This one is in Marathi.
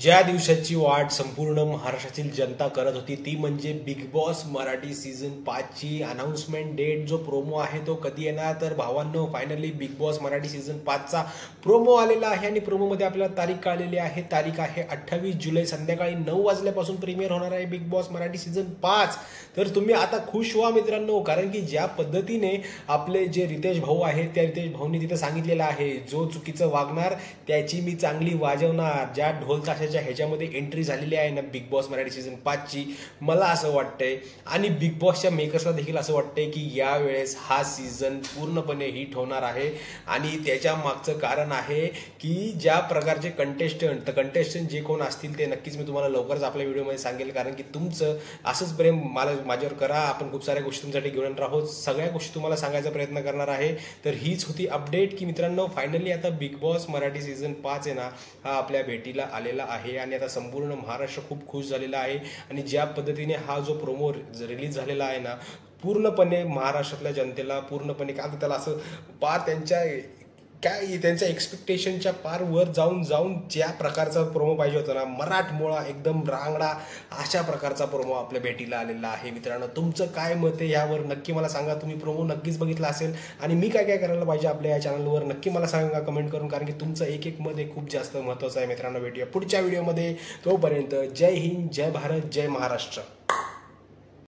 ज्या दिवसाची वाट संपूर्ण महाराष्ट्रातील जनता करत होती ती म्हणजे बिग बॉस मराठी सीझन 5 ची अनाउन्समेंट डेट. जो प्रोमो आहे तो कधी येणार, तर भावांनो finally Bigg Boss Marathi season 5 चा प्रोमो आलेला आहे आणि प्रोमोमध्ये आपल्याला तारीख कळलेली आहे. तारीख आहे 28 जुलै, संध्याकाळी 9 वाजल्यापासून प्रीमियर होणार आहे बिग बॉस मराठी सीझन 5. तर तुम्ही आता खुश व्हा मित्रांनो, कारण की ज्या पद्धतीने आपले जे रितेश भाऊ आहेत त्या रितेश भाऊंनी तिथे सांगितलेलं आहे, जो चुकीचं वागणार त्याची मी चांगली वाजवणार. ज्या ढोल ताशाच्या ह्याच्यामध्ये एंट्री झालेली आहे ना बिग बॉस मराठी सीझन 5 ची, मला असं वाटतंय आणि बिग बॉसच्या मेकर्सला देखील असं वाटतंय की यावेळेस हा सीझन पूर्णपणे हिट होणार आहे. आणि त्याच्या मागचं कारण आहे की ज्या प्रकारचे कंटेस्टंट जे कोण असतील ते नक्कीच मी तुम्हाला लवकरच आपल्या व्हिडिओमध्ये सांगेल, कारण की तुमचं असंच प्रेम माझ्यावर करा. आपण खूप साऱ्या गोष्टी तुमच्यासाठी घेऊन येणार आहोत, सगळ्या गोष्टी तुम्हाला सांगायचा प्रयत्न करणार आहे. तर हीच होती अपडेट की मित्रांनो फायनली आता बिग बॉस मराठी सीझन 5 आहे ना, हा आपल्या भेटीला आलेला आहे आणि आता संपूर्ण महाराष्ट्र खूप खुश झालेला आहे. आणि ज्या पद्धतीने हा जो प्रोमो रिलीज झालेला आहे ना, पूर्णपणे महाराष्ट्रातल्या जनतेला पूर्णपणे काय त्याला असं पार त्यांच्या एक्सपेक्टेशनच्या पार वर जाऊन ज्या प्रकारचा प्रोमो पाहिजे होता ना, मराठमोळा एकदम रांगडा अशा प्रकारचा प्रोमो आपल्या भेटीला आलेला आहे. मित्रांनो तुमचं काय मत आहे यावर नक्की मला सांगा. तुम्ही प्रोमो नक्कीच बघितला असेल आणि मी काय करायला पाहिजे आपल्या या चॅनलवर नक्की मला सांगा कमेंट करून, कारण की तुमचं एक मत हे खूप जास्त महत्त्वाचं आहे. मित्रांनो भेटूया पुढच्या व्हिडिओमध्ये, तोपर्यंत जय हिंद, जय भारत, जय महाराष्ट्र.